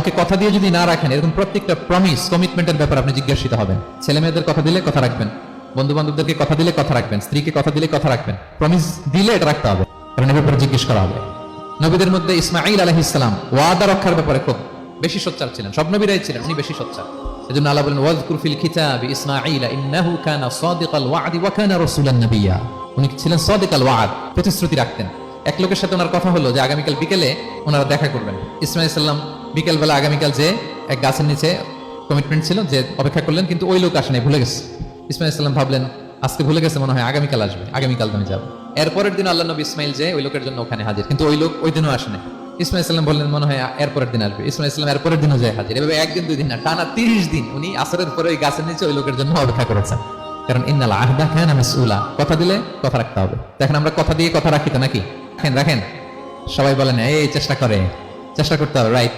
কাউকে কথা দিয়ে যদি না রাখেন, এরকম প্রত্যেকটা প্রমিস কমিটমেন্টের ব্যাপারে আপনি জিজ্ঞাসিত হবেন। ছেলে মেয়েদের কথা দিলে কথা রাখবেন, বন্ধু বান্ধবদেরকে কথা দিলে কথা রাখবেন, স্ত্রীকে কথা দিলে কথা রাখবেন। প্রমিস দিলে এটা রাখতে হবে, কারণ এর ব্যাপারে জিজ্ঞেস করা হবে। নবীদের মধ্যে ইসমাঈল আলাইহিস সালাম ওয়াদা রক্ষার ব্যাপারে খুব বেশি সোচ্চার ছিলেন। সব নবীরাই ছিলেন, উনি বেশি সোচ্চার। এজন্য আল্লাহ বলেন ওয়াজকুর ফিল কিতাবি ইসমাঈল ইন্নাহু কানা সাদিকাল ওয়া'দি ওয়া কানা রাসূলান নাবিয়্যা। উনি ছিলেন সাদিকাল ওয়া'দ, প্রতিশ্রুতি রাখতেন। এক লোকের সাথে ওনার কথা হলো যে আগামীকাল বিকেলে ওনারা দেখা করবেন। ইসমাঈল সাল্লাম বিকেলবেলা আগামীকাল যে এক গাছের নিচে কমিটমেন্ট ছিল যে অপেক্ষা করলেন, কিন্তু ওই লোক আসেনি, ভুলে গেছে। ইসমাঈল সাল্লাম ভাবলেন আজকে ভুলে গেছে, মনে হয় আগামীকাল আসবে, আগামীকাল আমি যাবো। এরপরের দিন আল্লাহ নবী ইসমাঈল যে ওই লোকের জন্য ওখানে হাজির, কিন্তু ওই লোক ওই দিনও আসেনি। ইসমাঈল সাল্লাম বললেন মনে হয় এরপরের দিন আসবে। ইসমাঈল সাল্লাম এরপরের দিনও যায় হাজির। এভাবে একদিন দুই দিন না, টানা 30 দিন উনি আসরের পরে ওই গাছের নিচে ওই লোকের জন্য অপেক্ষা করেছেন। কারণ ইন্নাল আহদা কানা মাসউলা, কথা দিলে কথা রাখতে হবে। দেখেন আমরা কথা দিয়ে কথা রাখি তো নাকি? রাখেন রাখেন, সবাই বলেন এই চেষ্টা করতে হবে, রাইট?